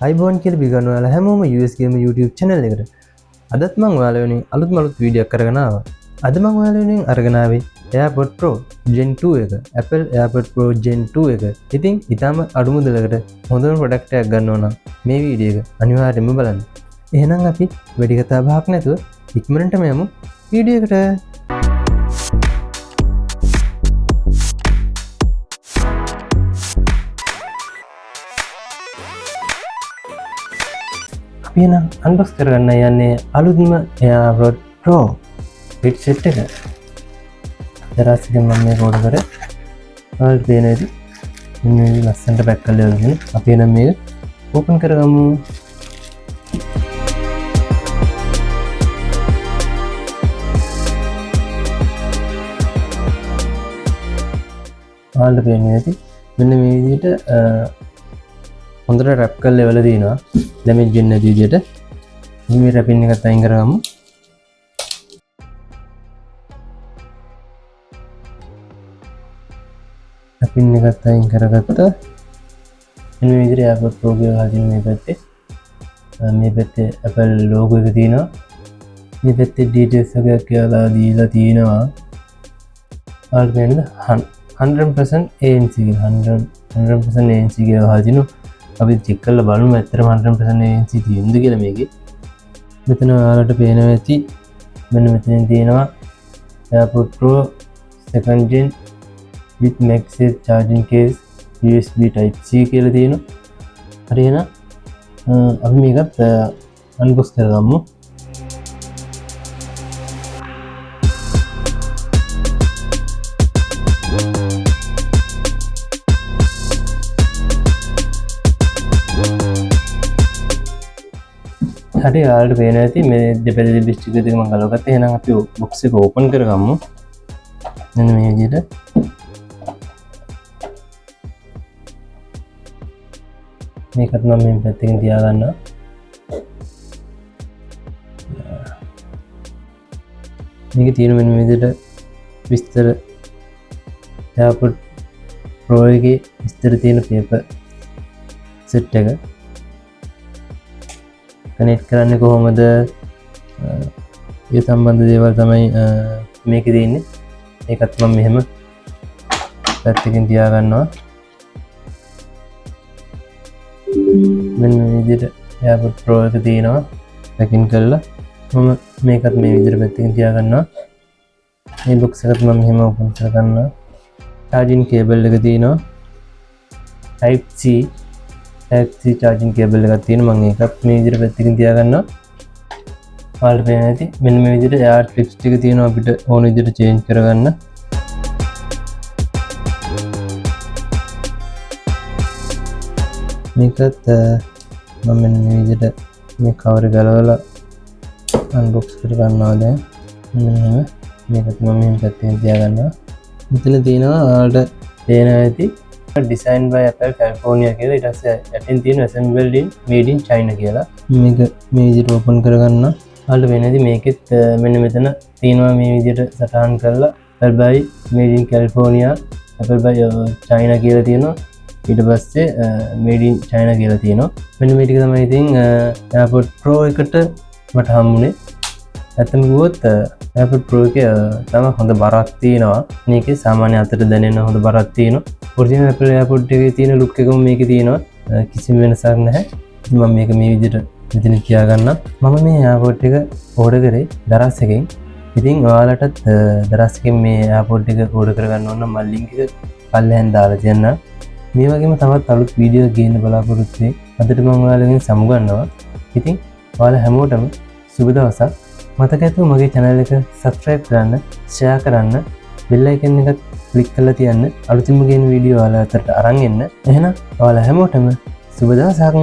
අයිබෝන් කියලා බිගන්න ඔයාලා හැමෝම US Gamer YouTube channel එකට. අදත් මම ඔයාලා වෙනුවෙන් අලුත් වීඩියෝයක් කරගෙන ආවා. අද මම ඔයාලා වෙනුවෙන් අරගෙන ආවේ AirPods Pro Gen 2 එක. Apple AirPods Pro Gen 2 එක. ඉතින් ඊටම අඩු මුදලකට හොඳම ප්‍රොඩක්ට් එකක් ගන්න ඕන මේ වීඩියෝ එක අනිවාර්යයෙන්ම බලන්න. එහෙනම් අපි වැඩි කතා බහක් නැතුව ඉක්මනටම යමු වීඩියෝ එකට. අපි එහෙනම් අන්බොක්ස් කරගන්න යන්නේ අලුත්ම AirPods Pro headset එක. දරාසිකෙන් මම මේක ඕඩර් කරේ. ඔයාලට පේන ඇති. මේ ලස්සනට පැක් කරලා ඉවරනේ. අපි එහෙනම් මේක ඕපන් කරගමු. ඔයාලට පේන ඇති. මෙන්න මේ විදිහට හොඳට රැප් කරලා ඉවරලා දිනවා. ඩැමේජ් වෙන්නේ නැති විදිහට. මේ රැපින් එකත් අයින් කරගමු. රැපින් එකත් අයින් කරගත්තා. මෙන්න මේ විදිහට AirPods Pro එක හදින්න මේ පැත්තේ. මේ පැත්තේ Apple logo එක තියෙනවා. මේ පැත්තේ details එකක් කියලා දීලා තියෙනවා. ඔයාලට පේනද 100% ANC කියලා 100% ANC කියලා හදිනු. අපි චෙක් කරලා බලමු ඇත්තටම 100% ANC තියෙනවද කියලා මේකේ. මෙතන ඔයාලට පේනවා ඇති මෙන්න මෙතනින් තියෙනවා AirPods Pro second gen with MagSafe charging case USB type C කියලා තියෙනවා. හරි එහෙනම් අපි මේකත් අන්බොක්ස් කරගමු. හරි ඔයාලට පේන ඇති මේ දෙපැත්තේ ලිප්ස්ටික් දෙක මම ගලවගත්තා. එහෙනම් අපි බොක්ස් එක ඕපන් කරගමු. මෙන්න මේ විදිහට. මේකත් මම මේ පැත්තකින් තියාගන්නවා. මේකේ තියෙන මෙන්න මේ විදිහට විස්තර AirPods Pro එකේ විස්තර තියෙන පේපර් සෙට් එක. කනෙක්ට් කරන්නේ කොහොමද? ඒ සම්බන්ධ දේවල් තමයි මේකේ තියෙන්නේ. ඒකත් මම මෙහෙම පැත්තකින් තියාගන්නවා. මෙන්න මේ විදිහට AirPods Pro එක තියෙනවා. පැකින් කරලා මම මේකත් මේ විදිහට පැත්තකින් තියාගන්නවා. මේ බොක්ස් එකත් මම මෙහෙම ඕපන් කරගන්නවා. charging cable එක තියෙනවා. Type C charging cable එකක් තියෙනවා. මම ඒකත් මේ විදිහට පැත්තකින් තියාගන්නවා. ඔයාලට පේන ඇති මෙන්න මේ විදිහට air clips ටික තියෙනවා අපිට ඕන විදිහට change කරගන්න. මේකත් මම මෙන්න මේ විදිහට මේ cover එක ගලවලා unbox කරගන්නවා දැන්. මෙන්න මේකත් මම මෙහෙම පැත්තකින් තියාගන්නවා. මෙතන තියෙනවා ඔයාලට පේන ඇති design by Apple California කියලා. ඊට පස්සේ යටින් තියෙන assembled in made in China කියලා. මේක මේ විදිහට ඕපන් කරගන්න. ඔයාලට වෙන්නේ නැති මේකෙත් මෙන්න මෙතන තියෙනවා මේ විදිහට සටහන් කරලා Apple by made in California, Apple by China කියලා තියෙනවා. ඊට පස්සේ made in China කියලා තියෙනවා. මෙන්න මේ ටික තමයි ඉතින් AirPods Pro එකට මට හම්බුනේ. ඇත්තම කිව්වොත් AirPods Pro එකේ තම හොඳ බරක් තියෙනවා. මේකේ සාමාන්‍ය අතට දැනෙන හොඳ බරක් තියෙනවා. ඔරිජිනල් Apple AirPods එකේ තියෙන ලුක් එකම මේකේ තියෙනවා. කිසිම වෙනසක් නැහැ. මම මේක මේ විදිහට මෙතන තියාගන්න. මම මේ AirPods එක ඕඩර් කරේ දරස් එකෙන්. ඉතින් ඔයාලටත් දරස් එකෙන් මේ AirPods එක ඕඩර් කරගන්න ඕන නම් මම link එක පල්ලෙහෙන් දාලා තියන්න. මේ වගේම තවත් අලුත් වීඩියෝ ගේන්න බලාපොරොත්තු වෙයි. අදට මම ඔයාලගෙන් සමුගන්නවා. ඉතින් ඔයාලා හැමෝටම සුබ දවසක්. මතක ඇතුව මගේ channel එක subscribe කරන්න, share කරන්න, bell icon එකත් click කරලා තියන්න. අලුතින්ම ගේන වීඩියෝ ඔයාලා අතට අරන් එන්න. එහෙනම් ඔයාලා හැමෝටම සුබ දවසක්.